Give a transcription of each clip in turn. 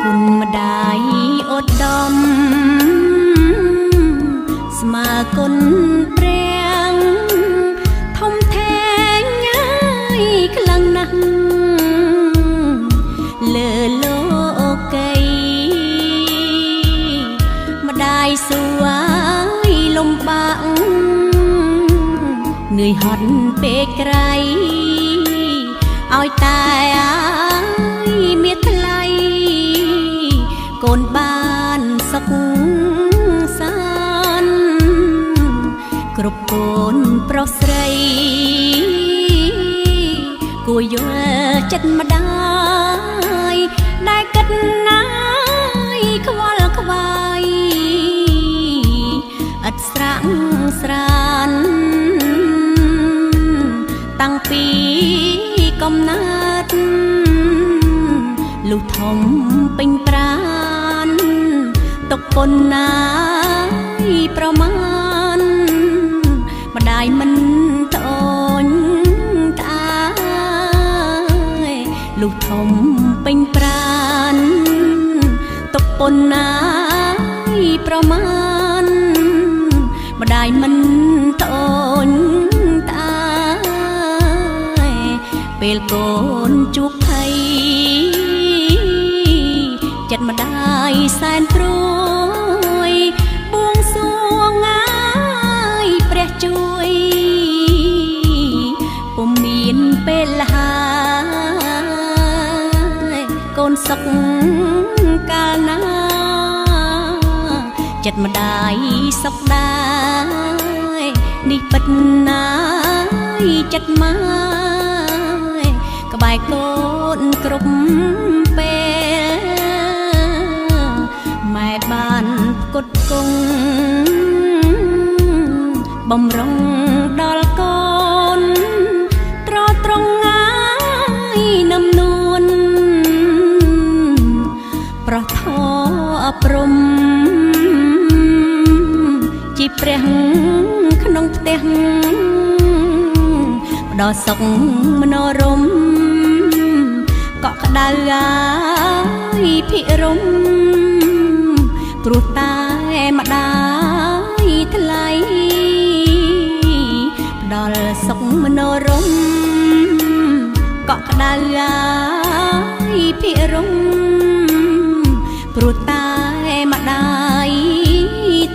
គុណម្ដាយឧត្តមស្មើគុណព្រះធំធេងហើយខ្លាំងណាស់លើលោកីម្ដាយសួយលំបាកនឿយហត់ពេកក្រៃឲ្យតែមានថ្លៃកូនបានសុខសាន្តគ្រប់កូនប្រុសស្រីគួរយល់ចិត្តម្ដាយដែលគិតណាយខ្វល់ខ្វាយឥតស្រាក់ស្រានតាំងពីកំណើតលុះធំពេញប្រានទុកប៉ុណ្ណាប្រមាណម្ដាយមិនត្អូញត្អាយលុះធំពេញប្រានទុកប៉ុណ្ណាប្រមាណម្ដាយមិនត្អូញត្អាយពេលកូនជួបភ័យចិត្តម្ដាយសែនព្រួយបួងសួងងាយព្រះជួយពុំមានពេលហើយកូនសុខកាលណាចិត្តម្ដាយសុខដែរនេះពិតណាយចិត្តមកក្បែរកូនគ្រប់ពេលម៉ែបានផ្គត់ផ្គង់បំរុងដល់កូនត្រត្រង់ងាយនឹមនួនប្រោះធម៌អប់រំជីព្រះក្នុងផ្ទះផ្ដោសុខមនោរម្យកក់ក្ដៅហើយភិរមព្រោះតែម្ដាយថ្លៃផ្ដល់សុខមនោរម្យកក់ក្ដៅហើយភិរមព្រោះតែម្ដាយ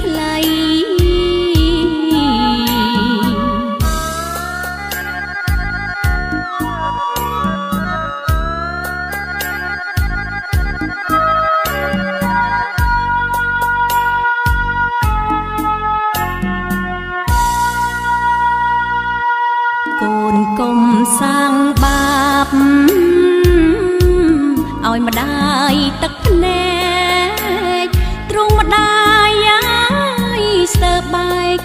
ថ្លៃកូនកុំសាងបាបឲ្យម្ដាយទឹកភ្នែកទ្រង់ម្ដាយឲ្យស្ទើរបែក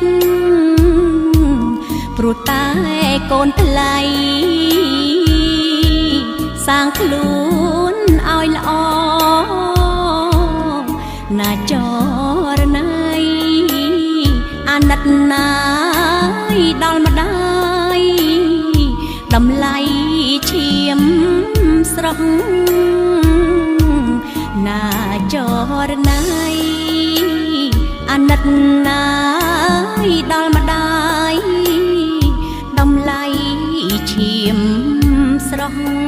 ព្រោះតែកូនថ្លៃសាងខ្លួនឲ្យល្អណាចរណៃអាណិតណាយដល់ម្ដាយតម្លៃឈាមស្រស់ណាចរណៃអាណិតណាយដល់ម្ដាយតម្លៃឈាមស្រស់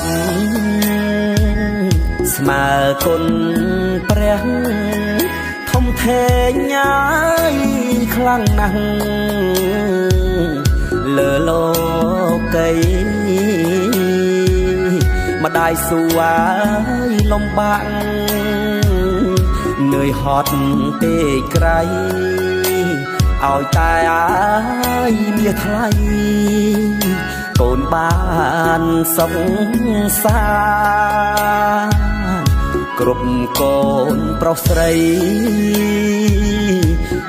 ប់ស្មើគុណព្រះធំធេងញ៉ាយខ្លាំងណាស់លើលោកីម្ដាយសួរលំបាក់នឿយហត់ពេកក្រៃឲ្យតែអាយមាសថ្លៃកូនបានសុខសាន្តគ្រប់កូនប្រុសស្រី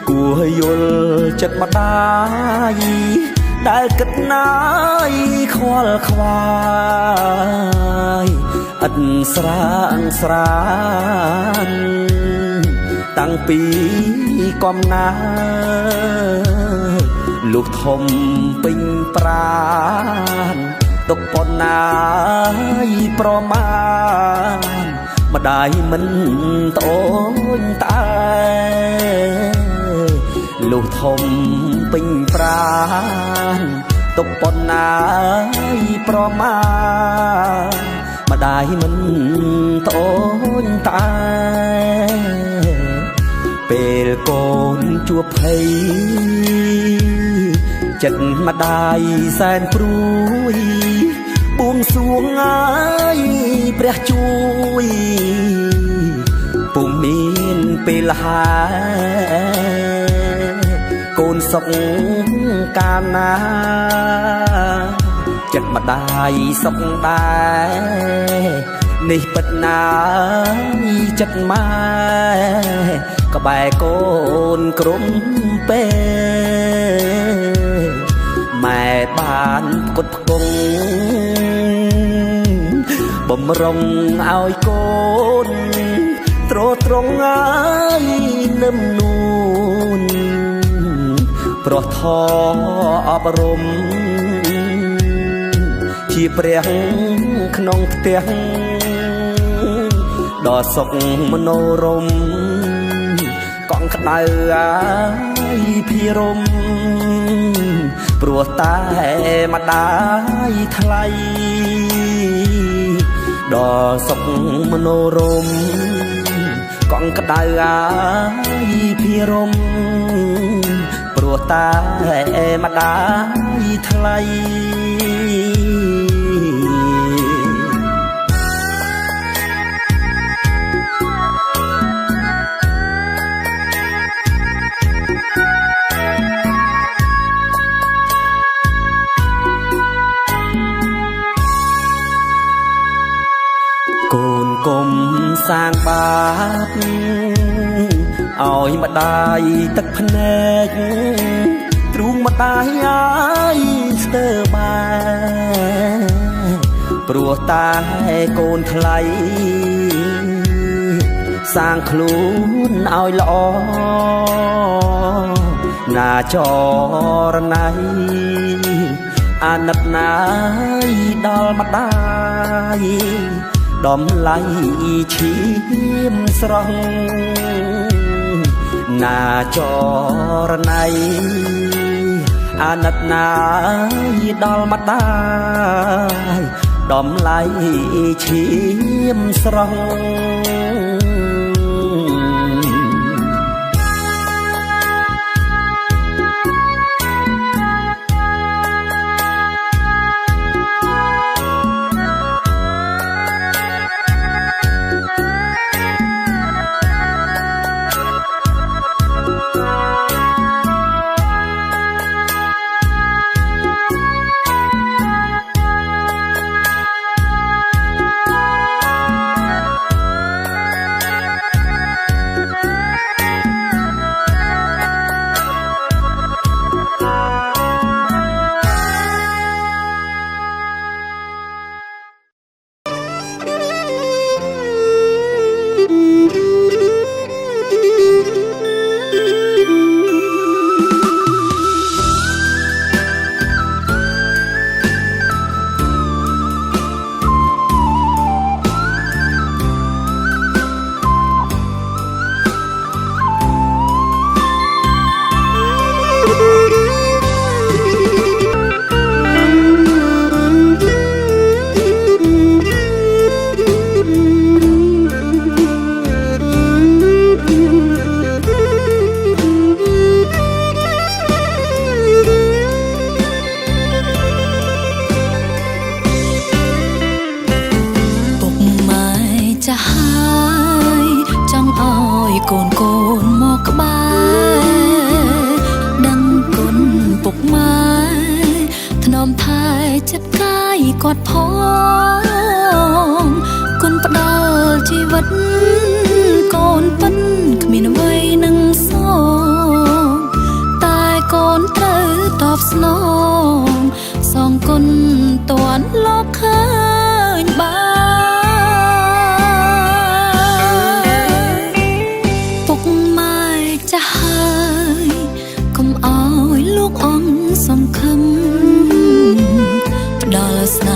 គួរយល់ចិត្តម្ដាយដែលគិតណាយខ្វល់ខ្វាយឥតស្រាងស្រានតាំងពីកំណើតលុះធំពេញប្រាណទុកប៉ុណ្ណាយប្រមាណម្ដាយមិនត្អូញត្អែលុះធំពេញប្រាណទុកប៉ុណ្ណាយប្រមាណម្ដាយមិនត្អូញត្អែពេលកូនជួបភ័យចិត្តម្ដាយសែនព្រួយបួងសួងងាយព្រះជួយពុំមានពេលហើកូនសុខកាលណាចិត្តម្ដាយសុខដែរនេះពិតណាចិត្តម៉ែក្បែរកូនក្រុមពេលម៉ែបានផ្គត់ផ្គង់បំរុងឲ្យកូនទ្រទ្រង់ហើយនឹមនួនប្រោះថអប់រំជាព្រះក្នុងផ្ទះដ៏សុខមនោរម្យកង់ក្តៅអាយភិរមព្រោះតែម្ដាយថ្លៃដ៏សុខមនោរម្យកង់ក្តៅអាយភិរមព្រោះតែម្ដាយថ្លៃកូនកុំសាងបាបឲ្យម្ដាយទឹកភ្នែកទ្រូងម្ដាយអាយស្ទើរបែព្រោះតែកូនថ្លៃសាងខ្លួនឲ្យល្អណាចរណៃអាណិតណាយដល់ម្ដាយដំឡៃឈាមស្រស់ណាចរណៃអាណិតណាយដល់ម្ដាយដំឡៃឈាមស្រស់ ស្នេ